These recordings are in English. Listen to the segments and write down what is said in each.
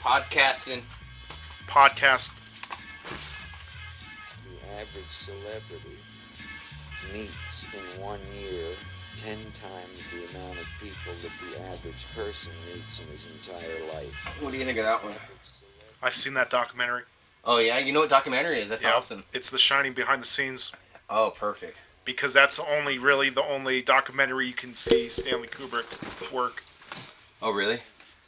Podcasting. Podcast. The average celebrity meets in 1 year 10 times the amount of people that the average person meets in his entire life. What do you think of that one? I've seen that documentary. Oh yeah, you know what documentary is? That's awesome. It's The Shining behind the scenes. Oh, perfect. Because that's the only documentary you can see Stanley Kubrick work. Oh really?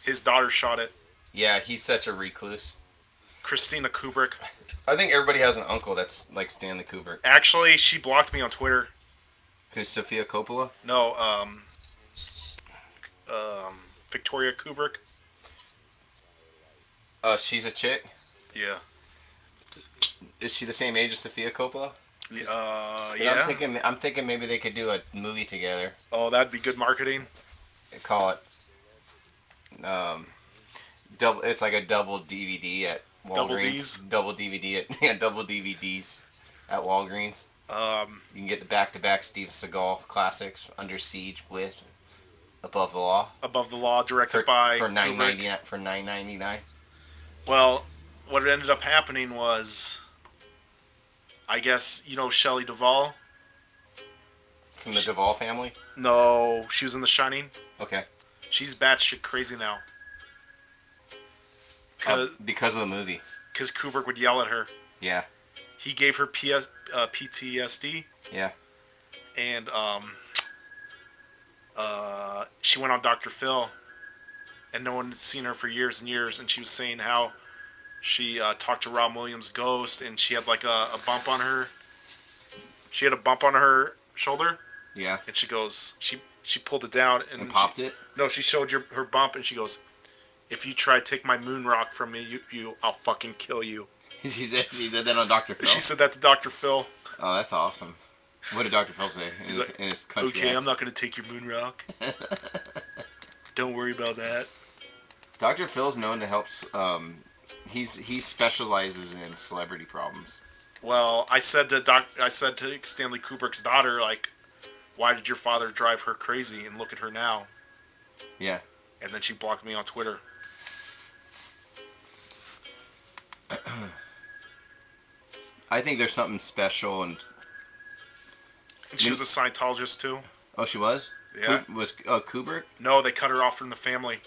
His daughter shot it. Yeah, he's such a recluse. Christina Kubrick. I think everybody has an uncle that's like Stanley Kubrick. Actually, she blocked me on Twitter. Who's Sofia Coppola? No, Victoria Kubrick. She's a chick? Yeah. Is she the same age as Sofia Coppola? Yeah. I'm thinking maybe they could do a movie together. Oh, that'd be good marketing. They call it double. It's like a double DVD at Walgreens. Double DVD double DVDs at Walgreens. You can get the back-to-back Steve Seagal classics, Under Siege with Above the Law. Above the Law, directed by for $9.99. For $9.99. Well, what ended up happening was, I guess, you know Shelley Duvall? From the Duvall family? No, she was in The Shining. Okay. She's batshit crazy now. Because of the movie. Because Kubrick would yell at her. Yeah. He gave her PTSD. Yeah. And she went on Dr. Phil. And no one had seen her for years and years. And she was saying how she talked to Rob Williams' ghost. And she had like a bump on her. She had a bump on her shoulder. Yeah. And she goes, she pulled it down. And popped it? No, she showed her bump. And she goes, if you try to take my moon rock from me, I'll fucking kill you. She did that on Dr. Phil? She said that to Dr. Phil. Oh, that's awesome. What did Dr. Phil say in his country okay, accent? I'm not going to take your moon rock. Don't worry about that. Dr. Phil's known to help. He specializes in celebrity problems. Well, I said to Stanley Kubrick's daughter, like, why did your father drive her crazy? And look at her now. Yeah. And then she blocked me on Twitter. I think there's something special, and she was a Scientologist too. Oh, she was? Yeah. Was Kubrick? No, they cut her off from the family.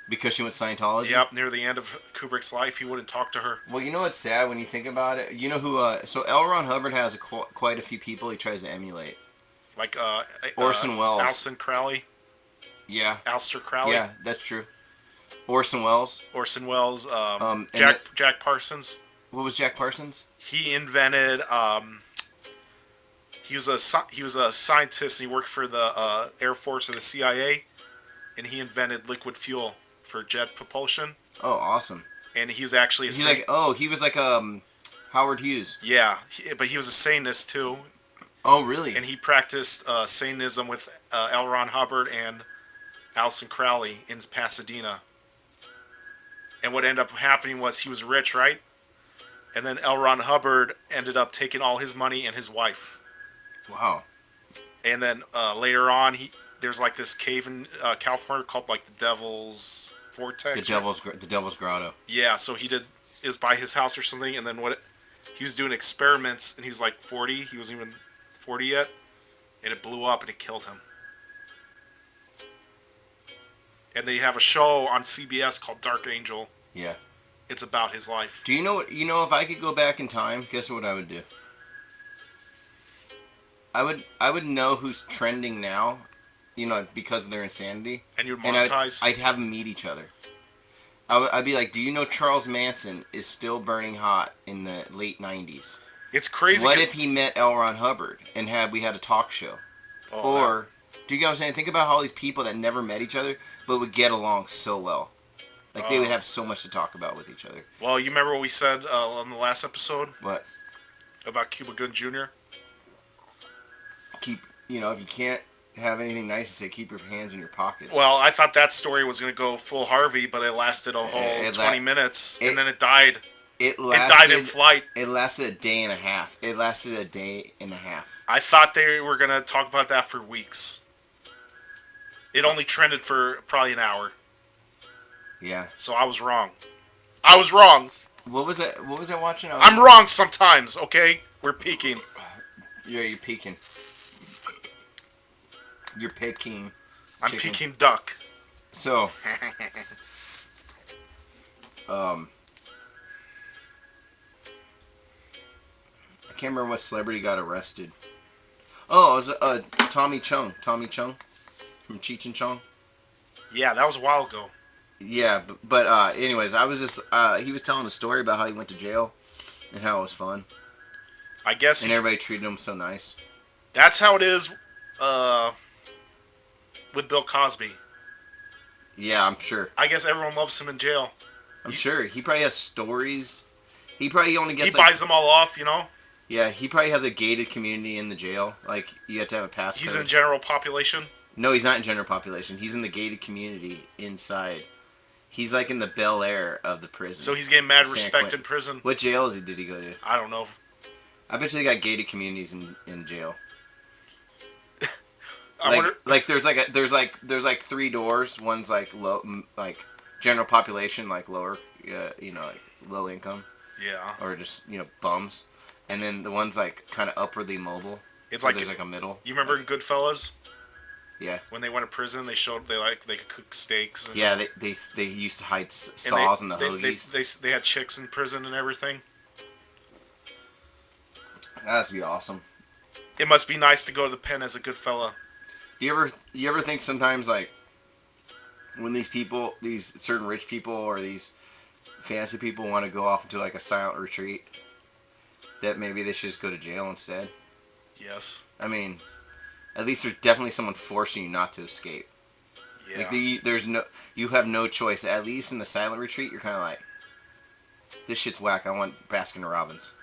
Because she went Scientology? Yep, near the end of Kubrick's life, he wouldn't talk to her. Well, you know what's sad when you think about it? You know who, so L. Ron Hubbard has quite a few people he tries to emulate. Like, Orson Welles. Alston Crowley. Yeah. Aleister Crowley. Yeah, that's true. Orson Welles. Jack Parsons. What was Jack Parsons? He invented. He was a scientist, and he worked for the Air Force or the CIA, and he invented liquid fuel for jet propulsion. Oh, awesome! And he's actually he was like Howard Hughes. Yeah, but he was a Satanist too. Oh, really? And he practiced Satanism with L. Ron Hubbard and Aleister Crowley in Pasadena. And what ended up happening was he was rich, right? And then L. Ron Hubbard ended up taking all his money and his wife. Wow. And then later on, there's like this cave in California called like the Devil's Vortex. The Devil's Grotto. Yeah, so it was by his house or something. And then he was doing experiments, and he was like 40. He wasn't even 40 yet. And it blew up, and it killed him. And they have a show on CBS called Dark Angel. Yeah. It's about his life. Do you know what? You know, if I could go back in time, guess what I would do? I would know who's trending now, you know, because of their insanity. And you'd monetize. I'd have them meet each other. I'd be like, do you know Charles Manson is still burning hot in the late 90s? It's crazy. What if he met L. Ron Hubbard and we had a talk show? Do you get what I'm saying? Think about all these people that never met each other, but would get along so well. Like, they would have so much to talk about with each other. Well, you remember what we said on the last episode? What? About Cuba Gooding Jr.? If you can't have anything nice to say, keep your hands in your pockets. Well, I thought that story was going to go full Harvey, but it lasted a whole 20 minutes, and then it died. It died in flight. It lasted a day and a half. I thought they were going to talk about that for weeks. It only trended for probably an hour. Yeah. So I was wrong. I was wrong. What was it? What was I watching? I'm wrong sometimes. Okay, we're peaking. Yeah, you're peeking. You're picking. I'm peking duck. So, I can't remember what celebrity got arrested. Oh, it was Tommy Chung. Tommy Chung from Cheech and Chong. Yeah, that was a while ago. Yeah, but anyways, I was just he was telling a story about how he went to jail and how it was fun. I guess. And everybody treated him so nice. That's how it is with Bill Cosby. Yeah, I'm sure. I guess everyone loves him in jail. I'm sure. He probably has stories. He probably only gets... He buys them all off, you know? Yeah, he probably has a gated community in the jail. Like, you have to have a passcode. He's in general population? No, he's not in general population. He's in the gated community inside. He's like in the Bel Air of the prison. So he's getting mad respect in prison? What jail did he go to? I don't know. I bet you they got gated communities in jail. I wonder... Like there's like 3 doors. One's like low, like general population, like lower, like low income. Yeah. Or just bums, and then the one's like kind of upwardly mobile. It's so like there's like a middle. You remember in Goodfellas? Yeah. When they went to prison, they showed they could cook steaks. And, yeah, they used to hide saws in the hoagies. They had chicks in prison and everything. That has to be awesome. It must be nice to go to the pen as a good fella. You ever think sometimes, like, when these certain rich people or these fancy people want to go off into like a silent retreat, that maybe they should just go to jail instead? Yes. I mean, at least there's definitely someone forcing you not to escape. Yeah. Like you have no choice. At least in the silent retreat, you're kind of like, this shit's whack. I want Baskin Robbins.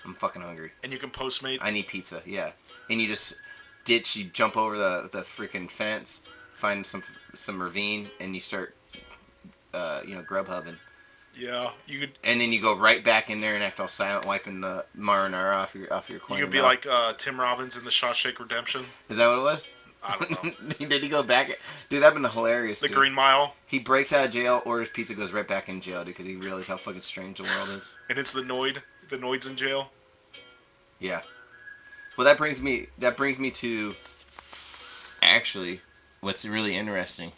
I'm fucking hungry. And you can Postmate. I need pizza. Yeah. And you just you jump over the freaking fence, find some ravine, and you start Grubhubbing. Yeah, you could. And then you go right back in there and act all silent, wiping the marinara off your corner. You could be like Tim Robbins in the Shawshank Redemption. Is that what it was? I don't know. Did he go back? Dude, that'd been hilarious. The Green Mile. He breaks out of jail, orders pizza, goes right back in jail, dude, because he realized how fucking strange the world is. And it's the Noid. The Noid's in jail. Yeah. Well, that brings me to actually what's really interesting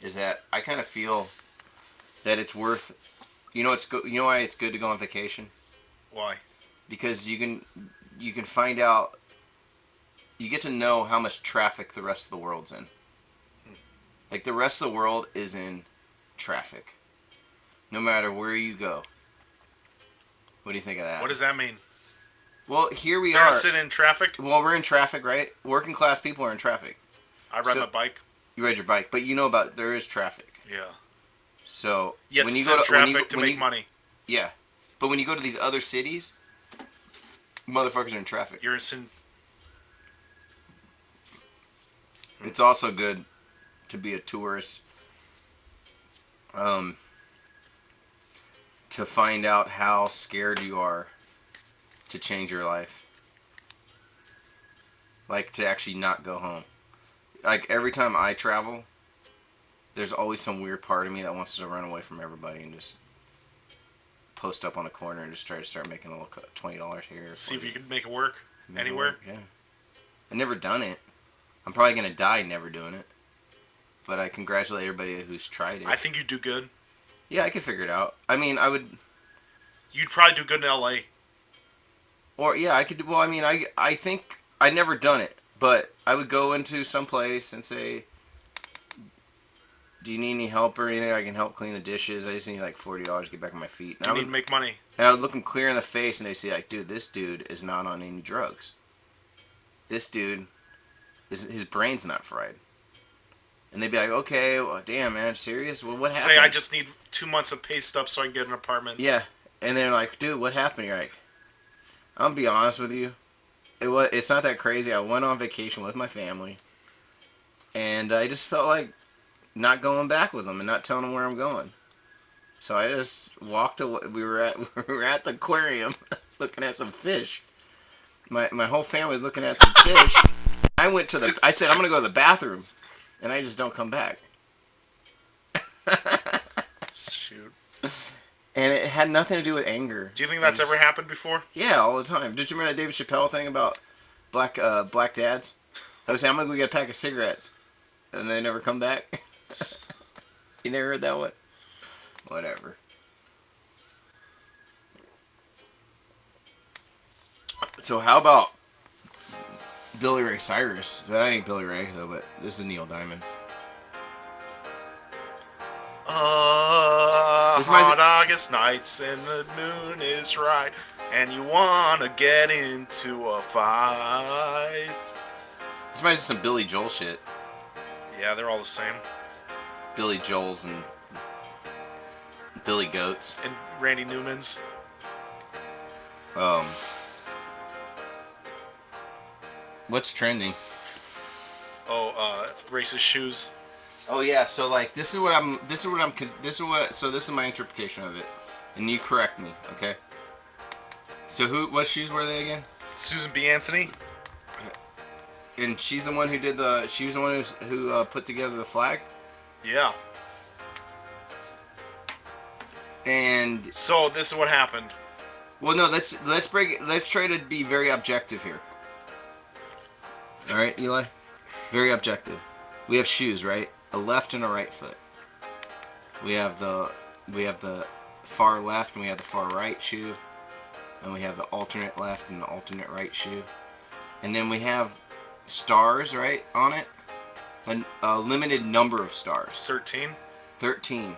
is that I kind of feel that it's worth. You know why it's good to go on vacation? Why? Because you can find out. You get to know how much traffic the rest of the world's in. Like, the rest of the world is in traffic. No matter where you go. What do you think of that? What does that mean? Well, here we They're are. sitting in traffic? Well, we're in traffic, right? Working class people are in traffic. I ride my bike. You ride your bike, but there is traffic. Yeah. So when you go to traffic to make money. Yeah. But when you go to these other cities, motherfuckers are in traffic. You're in. It's also good to be a tourist, to find out how scared you are to change your life. Like, to actually not go home. Like, every time I travel, there's always some weird part of me that wants to run away from everybody and just post up on a corner and just try to start making a little $20 here. See if you can make it work anywhere. Yeah. I've never done it. I'm probably going to die never doing it. But I congratulate everybody who's tried it. I think you'd do good. Yeah, I could figure it out. I mean, I would... You'd probably do good in L.A. Or, yeah, I could... Well, I mean, I think... I'd never done it. But I would go into some place and say, do you need any help or anything? I can help clean the dishes. I just need like $40 to get back on my feet. And you need to make money. And I would look them clear in the face and they'd say, like, dude, this dude is not on any drugs. This dude... his brain's not fried. And they'd be like, okay, well, damn, man, serious? Well, what happened? Say I just need 2 months of pay stubs so I can get an apartment. Yeah. And they're like, dude, what happened? You're like, I'm going to be honest with you. It's not that crazy. I went on vacation with my family. And I just felt like not going back with them and not telling them where I'm going. So I just walked away. We were at the aquarium looking at some fish. My whole family was looking at some fish. I said, I'm going to go to the bathroom. And I just don't come back. Shoot. And it had nothing to do with anger. Do you think that's ever happened before? Yeah, all the time. Did you remember that David Chappelle thing about black dads? I was saying, I'm going to go get a pack of cigarettes. And they never come back. You never heard that one? Whatever. So how about Billy Ray Cyrus? That ain't Billy Ray, though, but this is Neil Diamond. Hot August nights and the moon is right, and you wanna get into a fight. This might be some Billy Joel shit. Yeah, they're all the same. Billy Joel's and Billy Goats. And Randy Newman's. What's trending? Racist shoes. Oh yeah, so like this is my interpretation of it, and you correct me, okay? So what shoes were they again? Susan B. Anthony. And she's the one who did she was the one who put together the flag. Yeah. And so this is what happened. Well, no, let's break it. Let's try to be very objective here. All right, Eli. Very objective. We have shoes, right? A left and a right foot. We have the far left and we have the far right shoe, and we have the alternate left and the alternate right shoe, and then we have stars, right, on it. A limited number of stars. 13. 13.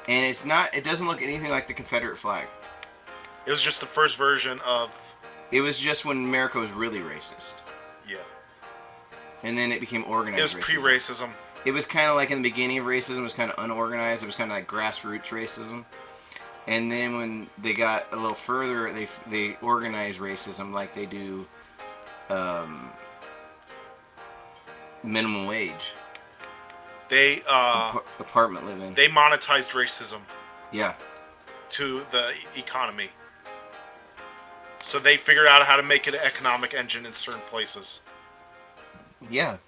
And it doesn't look anything like the Confederate flag. It was just the first version of... It was just when America was really racist. Yeah. And then it became organized racism. It was pre-racism. It was kind of like in the beginning of racism, it was kind of unorganized. It was kind of like grassroots racism. And then when they got a little further, they organized racism like they do minimum wage. They apartment living. They monetized racism. Yeah. To the economy. So they figured out how to make it an economic engine in certain places. Yeah.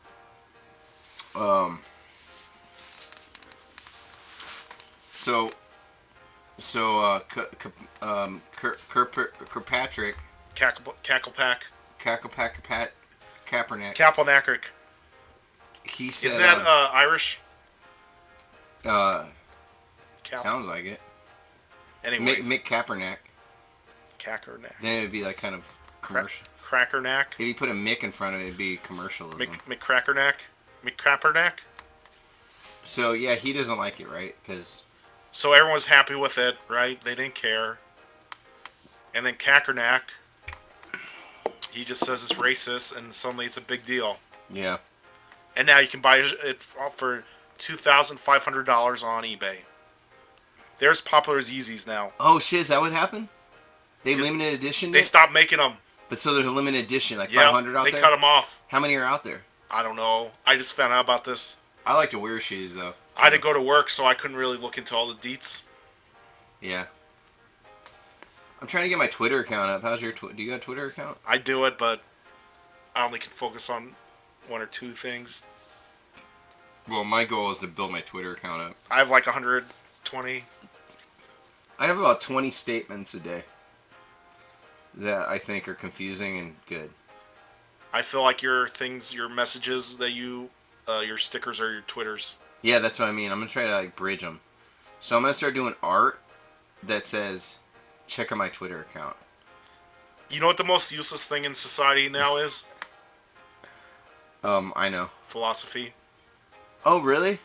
Kirkpatrick. Cacklepack. Kaepernick. Kaepernick. He said. Isn't that Irish? Sounds like it. Anyways. Mick Kaepernick. Kackernack. Then it would be like kind of commercial. Crackernack. If you put a Mick in front of it, it'd be commercialism. McCrackernack. McCrappernack. So yeah, he doesn't like it, right? So everyone was happy with it, right? They didn't care. And then Kackernack, he just says it's racist, and suddenly it's a big deal. Yeah. And now you can buy it for $2,500 on eBay. They're as popular as Yeezys now. Oh shit, is that what happened? They limited edition? They stopped making them. But so there's a limited edition, like 500 out there? They cut them off. How many are out there? I don't know. I just found out about this. I like to wear shoes, though. So. I had to go to work, so I couldn't really look into all the deets. Yeah. I'm trying to get my Twitter account up. How's your do you got a Twitter account? I do it, but I only can focus on one or two things. Well, my goal is to build my Twitter account up. I have like 120. I have about 20 statements a day that I think are confusing and good. I feel like your messages that your stickers are your Twitters. Yeah, that's what I mean. I'm going to try to like bridge them. So I'm going to start doing art that says, check out my Twitter account. You know what the most useless thing in society now is? I know. Philosophy. Oh, really?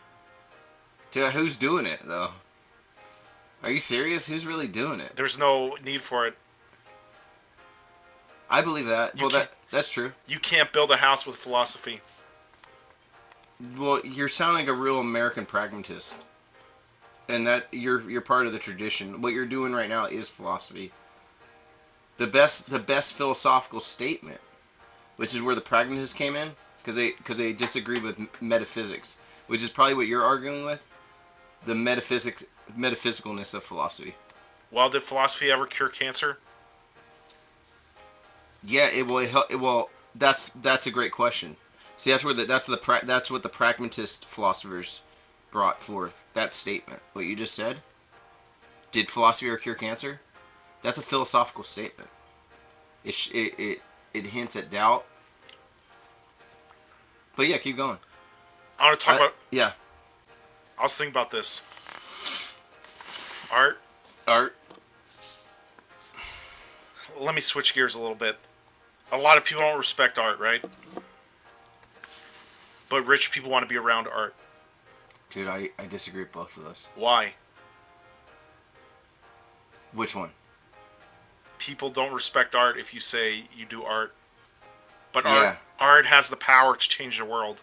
Dude, who's doing it, though? Are you serious? Who's really doing it? There's no need for it. I believe that. That's true. You can't build a house with philosophy. Well, you're sounding like a real American pragmatist. And that you're part of the tradition. What you're doing right now is philosophy. The best philosophical statement, which is where the pragmatists came in, because they disagreed with metaphysics, which is probably what you're arguing with, the metaphysicalness of philosophy. Well, did philosophy ever cure cancer? Yeah, it will. That's a great question. See, that's what the pragmatist philosophers brought forth. That statement, what you just said. Did philosophy ever cure cancer? That's a philosophical statement. It hints at doubt. But yeah, keep going. I want to talk about... Yeah. I was thinking about this. Art. Let me switch gears a little bit. A lot of people don't respect art, right? But rich people want to be around art. Dude, I disagree with both of those. Why? Which one? People don't respect art if you say you do art. But Yeah. art has the power to change the world.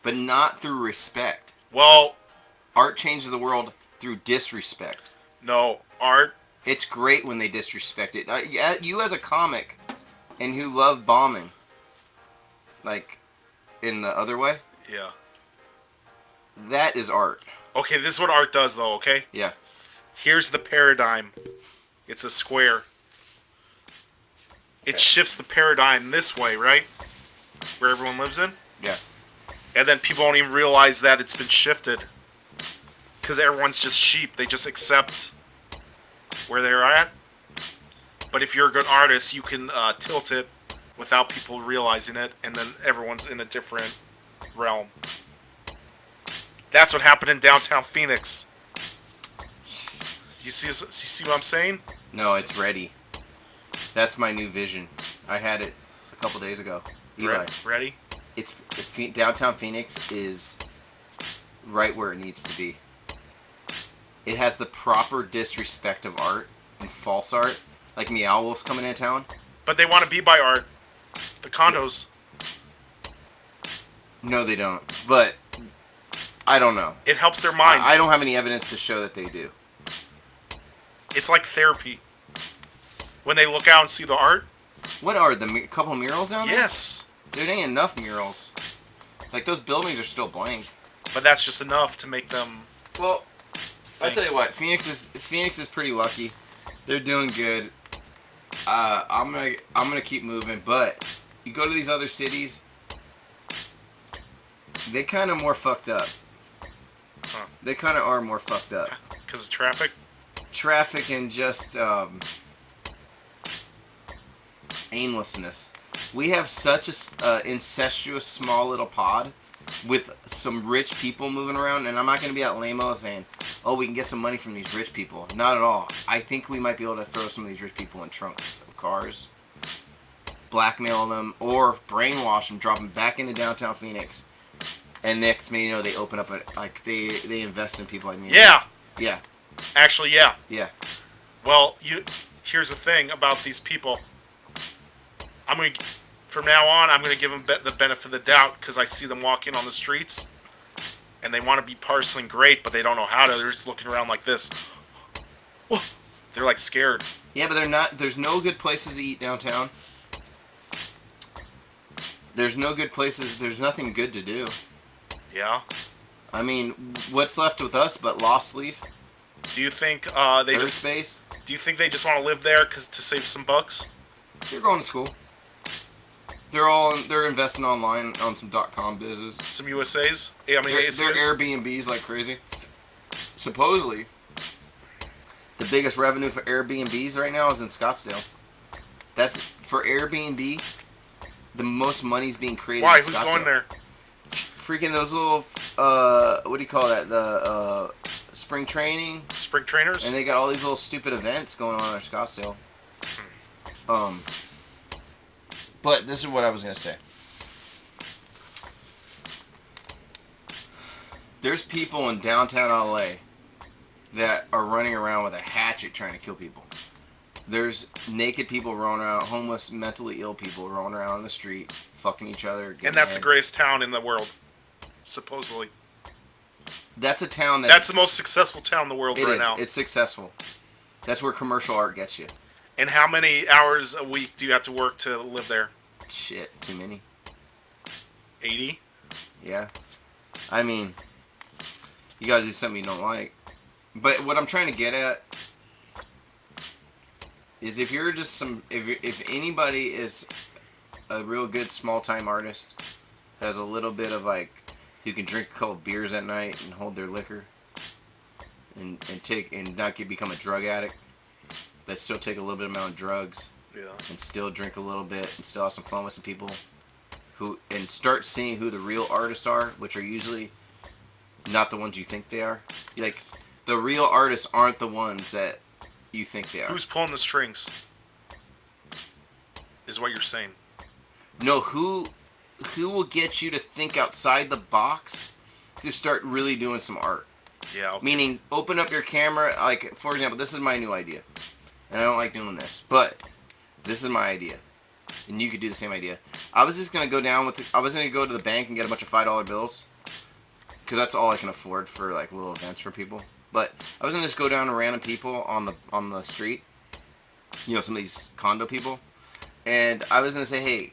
But not through respect. Well... Art changes the world through disrespect. No, art... It's great when they disrespect it. You as a comic, and who love bombing, like, in the other way, Yeah. that is art. Okay, this is what art does, though, okay? Yeah. Here's the paradigm. It's a square. It shifts the paradigm this way, right? Where everyone lives in? Yeah. And then people don't even realize that it's been shifted. Because everyone's just sheep. They just accept where they're at. But if you're a good artist, you can tilt it without people realizing it, and then everyone's in a different realm. That's what happened in downtown Phoenix. You see what I'm saying? No, it's ready. That's my new vision. I had it a couple days ago. Eli. Ready? It's downtown Phoenix is right where it needs to be. It has the proper disrespect of art and false art, like Meow Wolf's coming into town. But they want to be by art. The condos. No, they don't. But I don't know. It helps their mind. I don't have any evidence to show that they do. It's like therapy. When they look out and see the art. What are the couple murals down there? Yes. There ain't enough murals. Like, those buildings are still blank. But that's just enough to make them... Well, I'll tell you what. Phoenix is pretty lucky. They're doing good. I'm gonna keep moving. But you go to these other cities, they kind of more fucked up. Huh. They kind of are more fucked up. Because of traffic? Traffic and just aimlessness. We have such a incestuous small little pod with some rich people moving around, and I'm not going to be at lame-o saying, oh, we can get some money from these rich people. Not at all. I think we might be able to throw some of these rich people in trunks of cars, blackmail them, or brainwash them, drop them back into downtown Phoenix, and next thing you know, they open up they invest in people like me. Yeah. Yeah. Actually, yeah. Yeah. Well, here's the thing about these people. From now on, I'm going to give them the benefit of the doubt because I see them walking on the streets, and they want to be parceling great, but they don't know how to. They're just looking around like this. They're like scared. Yeah, but they're not. There's no good places to eat downtown. There's no good places. There's nothing good to do. Yeah. I mean, what's left with us but Lost Leaf? Do you think space? Do you think they just want to live there to save some bucks? They're going to school. They're investing online on some .com business. Some USAs? Yeah, I mean, they're Airbnbs like crazy. Supposedly, the biggest revenue for Airbnbs right now is in Scottsdale. That's for Airbnb. The most money's being created. Why? In Who's Scottsdale. going there? Freaking those little what do you call that? The spring training. Spring trainers. And they got all these little stupid events going on in Scottsdale. But this is what I was going to say. There's people in downtown LA that are running around with a hatchet trying to kill people. There's naked people rolling around, homeless, mentally ill people rolling around on the street, fucking each other. And that's the greatest town in the world, supposedly. That's a town that's the most successful town in the world right now. It's successful. That's where commercial art gets you. And how many hours a week do you have to work to live there? Shit, too many. 80? Yeah. I mean, you gotta do something you don't like. But what I'm trying to get at is if you're just if anybody is a real good small-time artist, has a little bit of like, who can drink a couple beers at night and hold their liquor, and not become a drug addict, but still take a little bit amount of drugs. Yeah. And still drink a little bit and still have some fun with some people and start seeing who the real artists are, which are usually not the ones you think they are. Like, the real artists aren't the ones that you think they are. Who's pulling the strings? Is what you're saying. No, who will get you to think outside the box to start really doing some art. Yeah. Okay. Meaning, open up your camera. Like, for example, this is my new idea. And I don't like doing this, but this is my idea. And you could do the same idea. I was just going to go I was going to go to the bank and get a bunch of $5 bills. Because that's all I can afford for, like, little events for people. But I was going to just go down to random people on the street. You know, some of these condo people. And I was going to say, hey,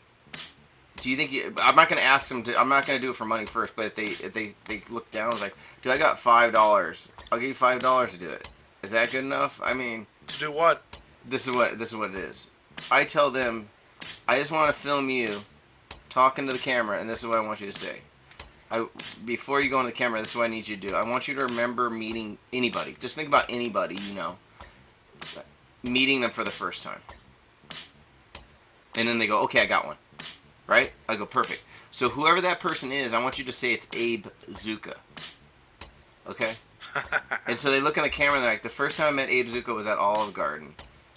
do you think I'm not going to ask them I'm not going to do it for money first, but if they look down, I was like, dude, I got $5. I'll give you $5 to do it. Is that good enough? I mean, to do what? This is what it is. I tell them, I just want to film you talking to the camera, and this is what I want you to say. Before you go on the camera, this is what I need you to do. I want you to remember meeting anybody. Just think about anybody you know. Meeting them for the first time. And then they go, okay, I got one. Right? I go, perfect. So whoever that person is, I want you to say it's Abe Zuka. Okay? And so they look in the camera and they're like, the first time I met Abe Zuka was at Olive Garden.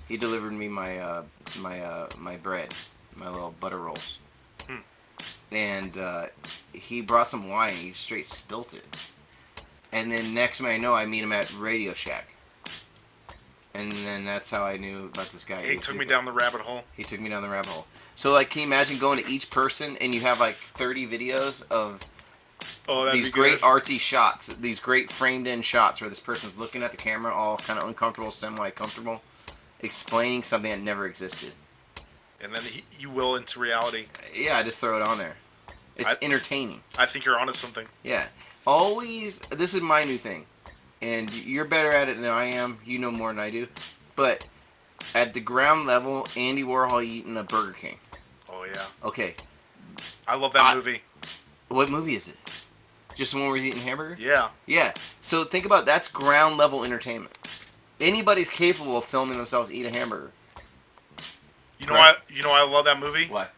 He delivered me my bread, my little butter rolls. And he brought some wine and he straight spilt it. And then next thing I know, I meet him at Radio Shack. And then that's how I knew about this guy. He took me down the rabbit hole. He took me down the rabbit hole. So, like, can you imagine going to each person and you have, like, 30 videos of these great artsy shots, these great framed-in shots where this person's looking at the camera all kind of uncomfortable, semi-comfortable, explaining something that never existed. And then you will into reality. Yeah, I just throw it on there. It's entertaining. I think you're onto something. Yeah. Always, this is my new thing. And you're better at it than I am. You know more than I do. But at the ground level, Andy Warhol eating a Burger King. Oh, yeah. Okay. I love that movie. What movie is it? Just the one where he's eating hamburger? Yeah. Yeah. So think about that's ground level entertainment. Anybody's capable of filming themselves eat a hamburger. You know why? You know why I love that movie? Why?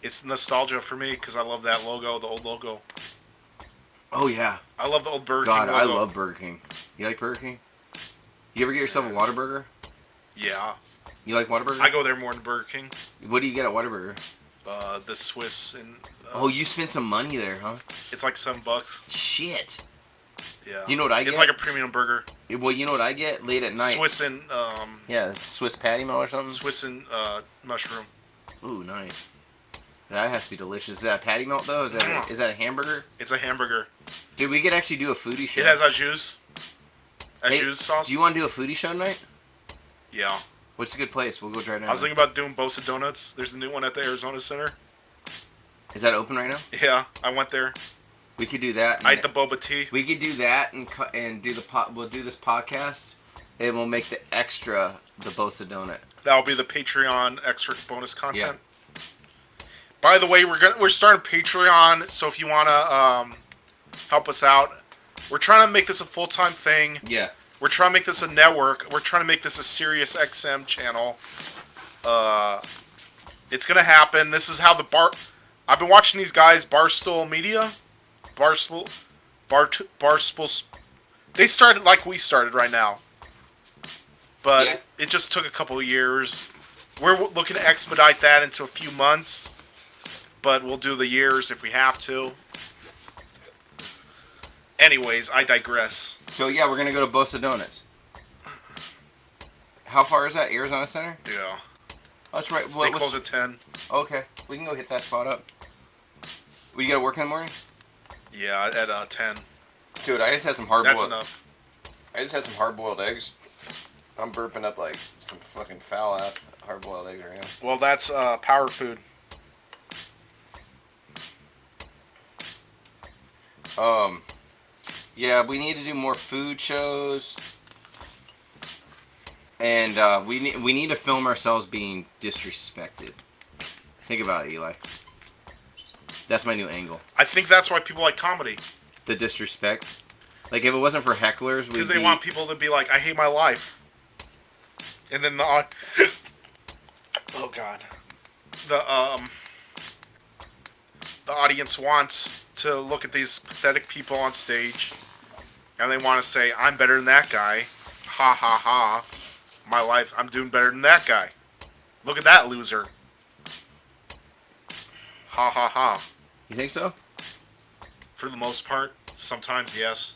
It's nostalgia for me because I love that logo, the old logo. Oh yeah. I love the old Burger King logo. I love Burger King. You like Burger King? You ever get yourself a Whataburger? Yeah. You like Whataburger? I go there more than Burger King. What do you get at Whataburger? The Swiss and. Oh, you spent some money there, huh? It's like $7. Shit. Yeah. You know what I get? It's like a premium burger. Well, you know what I get late at night? Swiss and yeah, Swiss patty melt or something. Swiss and mushroom. Ooh, nice. That has to be delicious. Is that a patty melt though? Is that a hamburger? It's a hamburger. Dude, we could actually do a foodie show. It has au jus. Au jus sauce. Do you want to do a foodie show tonight? Yeah. What's a good place? We'll go try it out. I was thinking about doing Bosa Donuts. There's a new one at the Arizona Center. Is that open right now? Yeah, I went there. We could do that. I ate the boba tea. We could do that and do we'll do this podcast, and we'll make the Bosa donut. That'll be the Patreon extra bonus content. Yeah. By the way, we're starting Patreon, so if you wanna help us out, we're trying to make this a full-time thing. Yeah. We're trying to make this a network. We're trying to make this a Sirius XM channel. It's gonna happen. This is how I've been watching these guys, Barstool Media. Barstool. They started like we started right now. But it just took a couple of years. We're looking to expedite that into a few months. But we'll do the years if we have to. Anyways, I digress. So yeah, we're gonna go to Bosa Donuts. How far is that? Arizona Center? Yeah. That's right. They close at 10. Okay, we can go hit that spot up. You gotta work in the morning? Yeah, at 10. Dude, I just had some hard-boiled. That's enough. I just had some hard-boiled eggs. I'm burping up like some fucking foul-ass hard-boiled eggs right now. Well, that's power food. Yeah, we need to do more food shows, and we need to film ourselves being disrespected. Think about it, Eli. That's my new angle. I think that's why people like comedy. The disrespect. Like, if it wasn't for hecklers, because they want people to be like, I hate my life. And then oh God. The audience wants to look at these pathetic people on stage, and they want to say, I'm better than that guy. Ha ha ha. My life, I'm doing better than that guy. Look at that loser. Ha ha ha. You think so? For the most part, sometimes yes.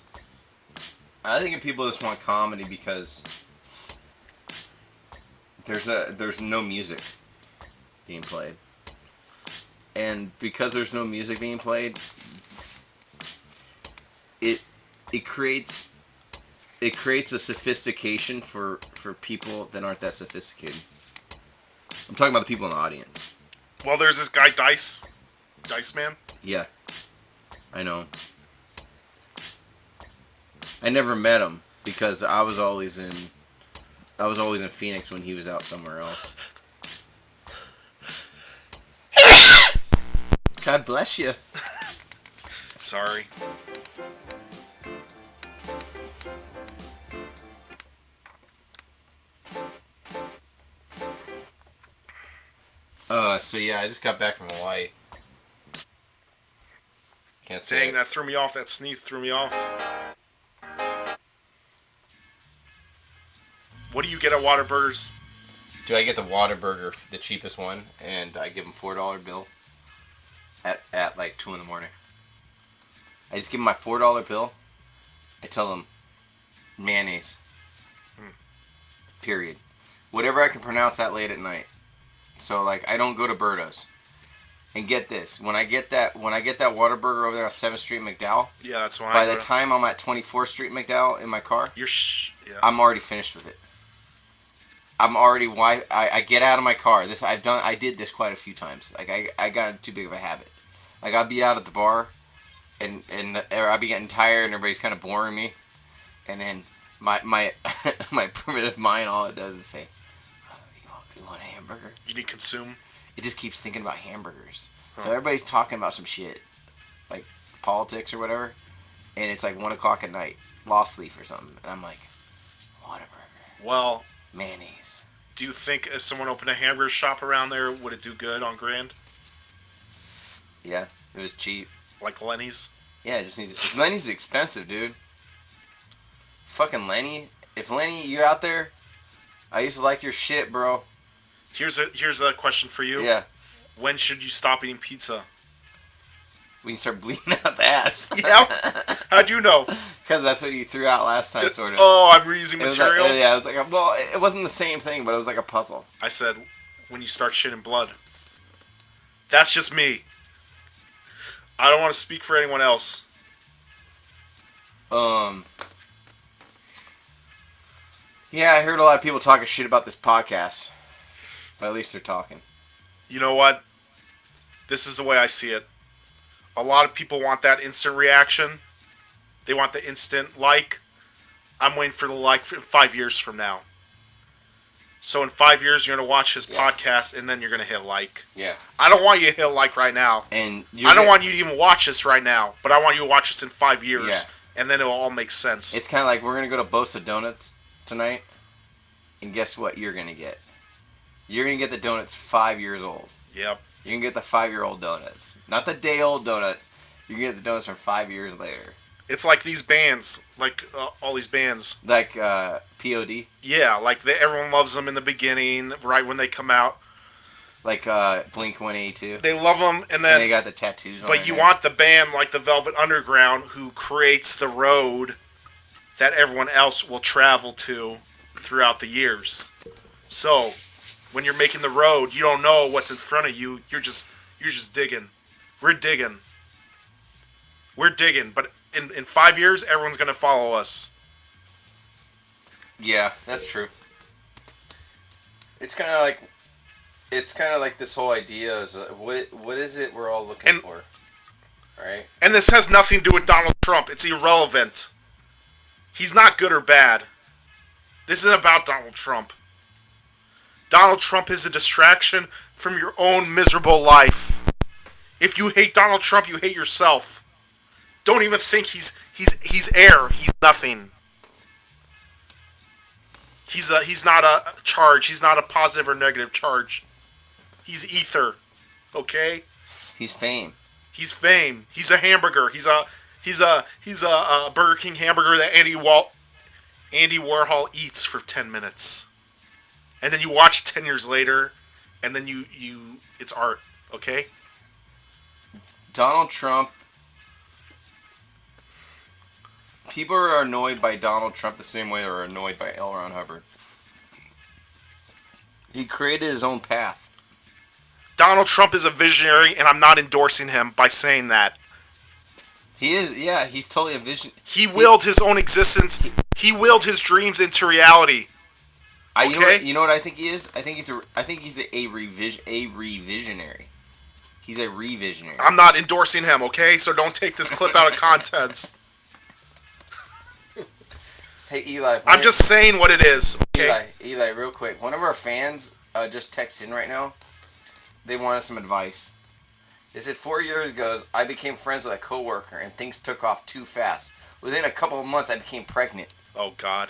I think people just want comedy because there's no music being played. And because there's no music being played, it creates a sophistication for people that aren't that sophisticated. I'm talking about the people in the audience. Well, there's this guy Dice Man. Yeah, I know. I never met him because I was always in Phoenix when he was out somewhere else. God bless you. Sorry. So yeah, I just got back from Hawaii. Can't say. Dang, that threw me off. That sneeze threw me off. What do you get at Whataburgers? Do I get the Whataburger, the cheapest one, and I give them $4 bill at like 2 in the morning. I just give them my $4 bill. I tell them mayonnaise. Period. Whatever I can pronounce that late at night. So like I don't go to Berto's. And get this, when I get that Whataburger over there on 7th Street McDowell. Yeah, that's why. By the time I'm at 24th Street McDowell in my car, yeah. I'm already finished with it. I get out of my car. I did this quite a few times. Like I got too big of a habit. Like I'll be out at the bar, and I'll be getting tired, and everybody's kind of boring me, and then my my primitive mind, all it does is say, you want a hamburger? You need consume. It just keeps thinking about hamburgers. So everybody's talking about some shit, like politics or whatever, and it's like 1 o'clock at night, lost sleep or something, and I'm like, Whataburger. Well, mayonnaise. Do you think if someone opened a hamburger shop around there, would it do good on Grand? Yeah, it was cheap. Like Lenny's? Yeah, it just needs. Lenny's expensive, dude. Fucking Lenny. If Lenny, you out there? I used to like your shit, bro. Here's a question for you. Yeah. When should you stop eating pizza? We can start bleeding out the ass. Yeah. How'd you know? Because that's what you threw out last time, sort of. Oh, I'm reusing material? Yeah, it was like well, it wasn't the same thing, but it was like a puzzle. I said, when you start shitting blood. That's just me. I don't want to speak for anyone else. Yeah, I heard a lot of people talking shit about this podcast. But at least they're talking. You know what? This is the way I see it. A lot of people want that instant reaction. They want the instant like. I'm waiting for the like 5 years from now. So in 5 years, you're going to watch his podcast, and then you're going to hit like. Yeah. I don't want you to hit like right now. And I don't want you to even watch this right now, but I want you to watch this in 5 years, and then it'll all make sense. It's kind of like we're going to go to Bosa Donuts tonight, and guess what you're going to get? You're going to get the donuts 5 years old. Yep. You can get the 5-year-old donuts. Not the day-old donuts. You can get the donuts from 5 years later. It's like these bands, like all these bands. Like POD? Yeah, like everyone loves them in the beginning, right when they come out. Like Blink-182? They love them, and then... they got the tattoos on But you want the band like the Velvet Underground who creates the road that everyone else will travel to throughout the years. So... when you're making the road, you don't know what's in front of you. You're just digging. We're digging. But in 5 years, everyone's gonna follow us. Yeah, that's true. It's kind of like this whole idea is what is it we're all looking for, right? And this has nothing to do with Donald Trump. It's irrelevant. He's not good or bad. This isn't about Donald Trump. Donald Trump is a distraction from your own miserable life. If you hate Donald Trump, you hate yourself. Don't even think he's air. He's nothing. He's not a charge. He's not a positive or negative charge. He's ether. Okay? He's fame. He's fame. He's a hamburger. He's a Burger King hamburger that Andy Warhol eats for 10 minutes. And then you watch 10 years later, and then you it's art, okay? Donald Trump. People are annoyed by Donald Trump the same way they're annoyed by L. Ron Hubbard. He created his own path. Donald Trump is a visionary, and I'm not endorsing him by saying that. He is, yeah, he's totally a vision. He willed his own existence. He willed his dreams into reality. Okay? You know what I think he is? I think he's a revisionary. He's a revisionary. I'm not endorsing him, okay? So don't take this clip out of context. Hey, Eli. I'm just saying what it is, okay? Eli, real quick. One of our fans just texted in right now. They wanted some advice. They said 4 years ago, I became friends with a coworker, and things took off too fast. Within a couple of months, I became pregnant. Oh, God.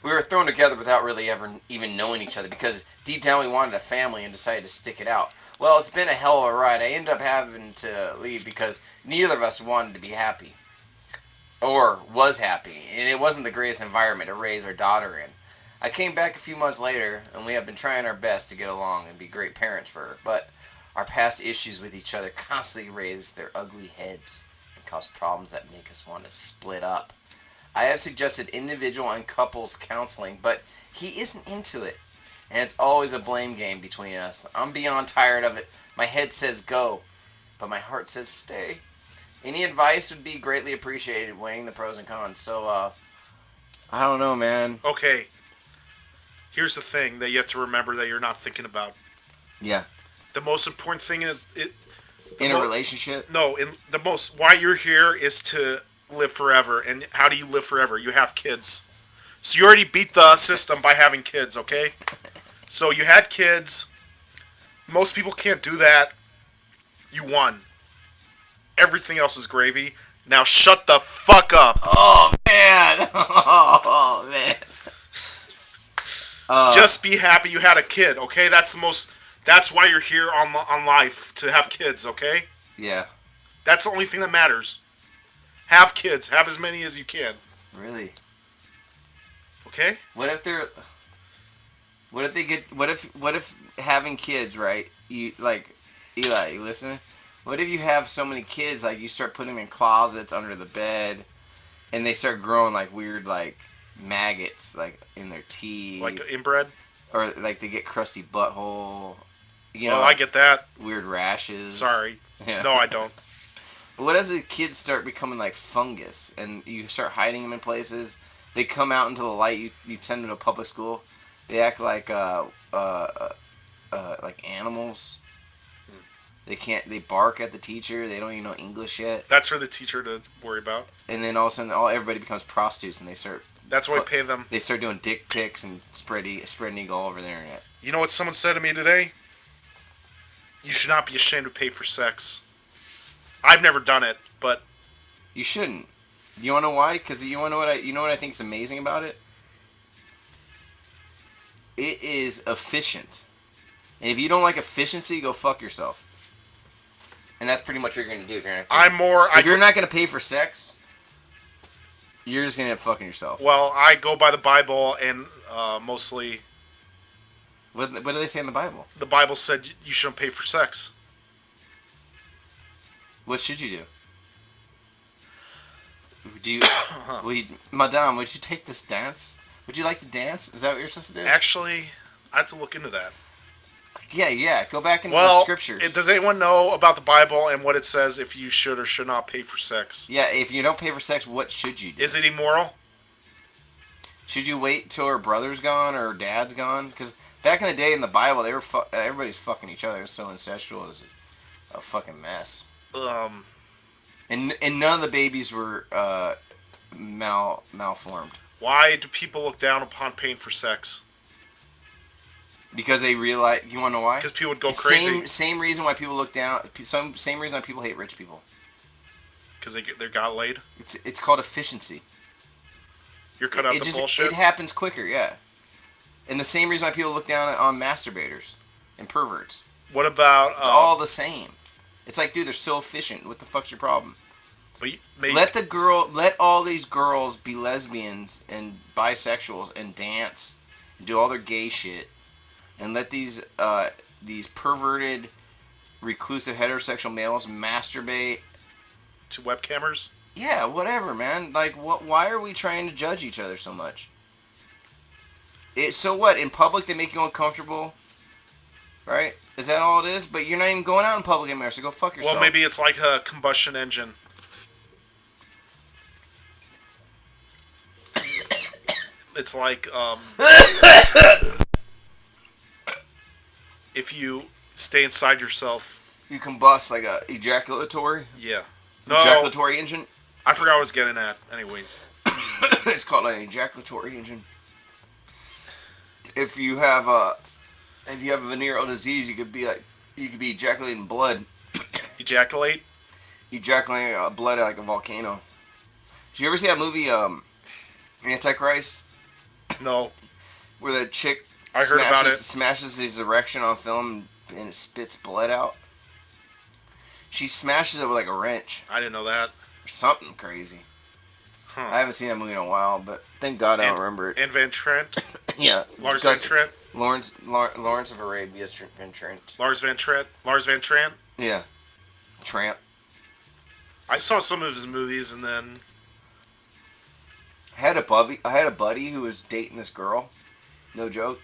We were thrown together without really ever even knowing each other because deep down we wanted a family and decided to stick it out. Well, it's been a hell of a ride. I ended up having to leave because neither of us wanted to be happy. Or was happy. And it wasn't the greatest environment to raise our daughter in. I came back a few months later, and we have been trying our best to get along and be great parents for her. But our past issues with each other constantly raise their ugly heads and cause problems that make us want to split up. I have suggested individual and couples counseling, but he isn't into it. And it's always a blame game between us. I'm beyond tired of it. My head says go, but my heart says stay. Any advice would be greatly appreciated, weighing the pros and cons. So, I don't know, man. Okay. Here's the thing that you have to remember that you're not thinking about. Yeah. The most important thing in a relationship? No, why you're here is to live forever. And how do you live forever? You have kids. So you already beat the system by having kids, okay? So you had kids. Most people can't do that. You won. Everything else is gravy. Now shut the fuck up. Oh, man. Oh, man. Just be happy you had a kid, okay? That's why you're here on life, to have kids, okay? Yeah. That's the only thing that matters. Have kids. Have as many as you can. Really? Okay? What if having kids, right? You like, Eli, you listening? What if you have so many kids, like you start putting them in closets under the bed, and they start growing like weird, like maggots, like in their teeth, like inbred, or like they get crusty butthole. You know, I get that. Weird rashes. Sorry. Yeah. No, I don't. But what as the kids start becoming like fungus, and you start hiding them in places? They come out into the light. You send them to public school. They act like animals. They bark at the teacher. They don't even know English yet. That's for the teacher to worry about. And then all of a sudden, everybody becomes prostitutes, and they start. That's why we pay them. They start doing dick pics and spreading eagle all over the internet. You know what someone said to me today? You should not be ashamed to pay for sex. I've never done it, but you shouldn't. You want to know why? Because you want to know what I think is amazing about it. It is efficient, and if you don't like efficiency, go fuck yourself. And that's pretty much what you're going to do if you're not. If you're not going to pay for sex, you're just going to end up fucking yourself. Well, I go by the Bible and mostly. What do they say in the Bible? The Bible said you shouldn't pay for sex. What should you do? Madame, would you take this dance? Would you like to dance? Is that what you're supposed to do? Actually, I have to look into that. Yeah. Go back into the scriptures. Does anyone know about the Bible and what it says if you should or should not pay for sex? Yeah, if you don't pay for sex, what should you do? Is it immoral? Should you wait till her brother's gone or her dad's gone? Because back in the day in the Bible, they were everybody's fucking each other. It was so incestual. It was a fucking mess. And none of the babies were malformed. Why do people look down upon paying for sex? Because they realize. You want to know why? Because people would go crazy. Same reason why people look down. Same reason why people hate rich people. Because they got laid? It's called efficiency. You're cut out the bullshit? It happens quicker, yeah. And the same reason why people look down on masturbators and perverts. What about... It's all the same. It's like, dude, they're so efficient. What the fuck's your problem? But let all these girls be lesbians and bisexuals and dance and do all their gay shit, and let these perverted, reclusive heterosexual males masturbate to webcammers. Yeah, whatever, man. Like, why are we trying to judge each other so much? So what? In public, they make you uncomfortable, right? Is that all it is? But you're not even going out in public anymore, so go fuck yourself. Well, maybe it's like a combustion engine. It's like, if you stay inside yourself... You combust like a ejaculatory? Yeah. No, ejaculatory engine? I forgot what I was getting at. Anyways. It's called an ejaculatory engine. If you have a venereal disease, you could be ejaculating blood. Ejaculate? Ejaculating blood like a volcano. Did you ever see that movie, Antichrist? No. Where the chick smashes his erection on film and it spits blood out? She smashes it with like a wrench. I didn't know that. Or something crazy. Huh. I haven't seen that movie in a while, but thank God I don't remember it. And Van Trent? Yeah. Lars Van Trent? Lawrence of Arabia Van Trent. Lars Van Trent? Yeah. Tramp. I saw some of his movies and then... I had a buddy who was dating this girl. No joke.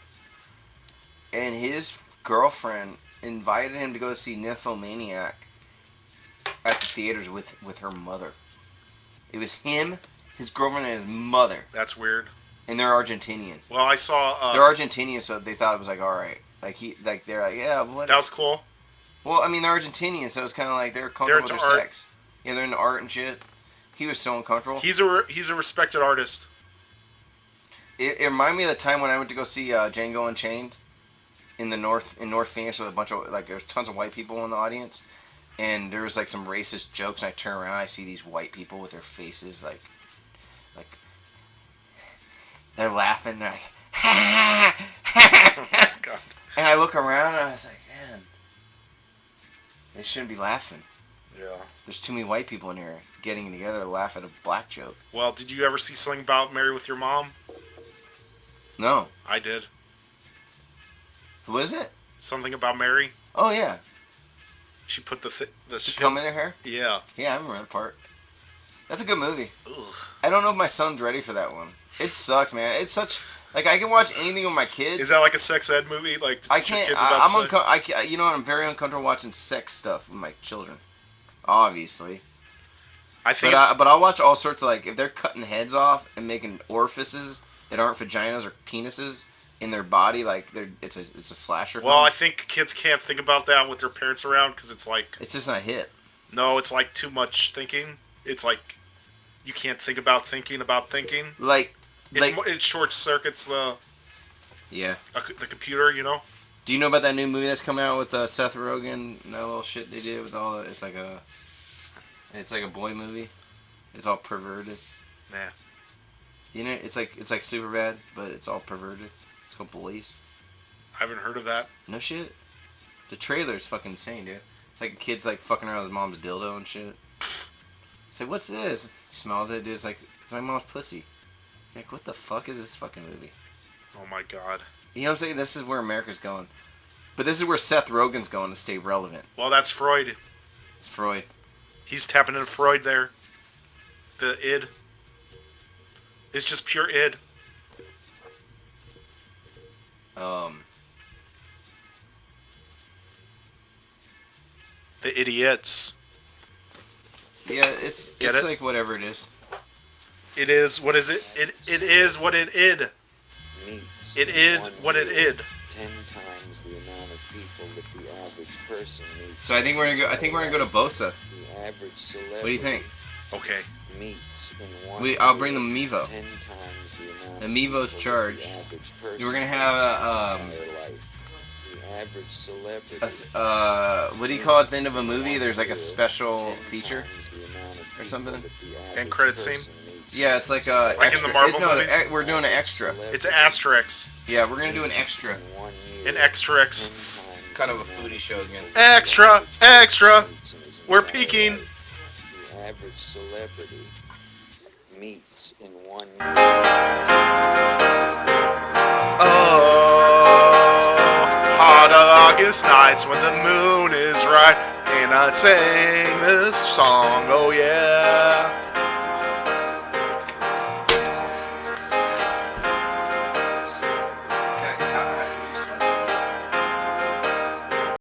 And his girlfriend invited him to go see Nymphomaniac at the theaters with her mother. It was him, his girlfriend, and his mother. That's weird. And they're Argentinian. Well, I saw... they're Argentinian, so they thought it was like, alright. They're like, yeah, what? That was cool. Well, I mean, they're Argentinian, so it's kind of like they're comfortable with their sex. Yeah, they're into art and shit. He was so uncomfortable. He's a respected artist. It reminded me of the time when I went to go see Django Unchained in North Phoenix with a bunch of, there's tons of white people in the audience. And there was, some racist jokes, and I turn around, I see these white people with their faces, they're laughing, and they're like, ha, ha, God. And I look around, and I was like, man, they shouldn't be laughing. Yeah. There's too many white people in here getting together to laugh at a black joke. Well, did you ever see something about Married with Your Mom? No. I did. Who is it? Something About Mary. Oh, yeah. She put the come in her hair? Yeah. Yeah, I remember that part. That's a good movie. Ugh. I don't know if my son's ready for that one. It sucks, man. It's such... I can watch anything with my kids. Is that like a sex ed movie? Like, to teach your kids about sex? You know what? I'm very uncomfortable watching sex stuff with my children. Obviously. But I'll watch all sorts of, if they're cutting heads off and making orifices that aren't vaginas or penises in their body, it's a slasher film. Well, I think kids can't think about that with their parents around because it's like... It's just not hit. No, it's like too much thinking. It's like you can't think about thinking about thinking. It short circuits the computer, you know? Do you know about that new movie that's coming out with Seth Rogen and that little shit they did with all the... It's like a boy movie. It's all perverted. Nah. You know, it's like Superbad, but it's all perverted. It's called Boys. I haven't heard of that. No shit. The trailer's fucking insane, dude. It's like a kid's fucking around with his mom's dildo and shit. It's like, what's this? He smells it, dude. It's like, it's my mom's pussy. You're like, what the fuck is this fucking movie? Oh my god. You know what I'm saying? This is where America's going. But this is where Seth Rogen's going to stay relevant. Well, that's Freud. It's Freud. He's tapping into Freud there. The id. It's just pure id. The idiots. Yeah, it's like whatever it is. It is, what is it? It is what it id. Meets it id what it id. 10 times the amount of people that the average person meets. So I think we're gonna go to Bosa. The average celebrity. What do you think? Okay. Meets in one I'll bring the Mevo. 10 times the amount. The Mevo's charged. We're gonna have average celebrity. What do you call it at the end of a movie? There's like a special feature or something. End credit scene. Yeah, it's like like extra. In the Marvel movies. We're doing an extra. It's Asterix. Yeah, we're gonna do an extra. An Extra-X. Kind of a foodie show again. Extra, extra. We're peaking. The average celebrity meets in 1 year. Oh, hot August nights when the moon is right, and I sing this song. Oh yeah.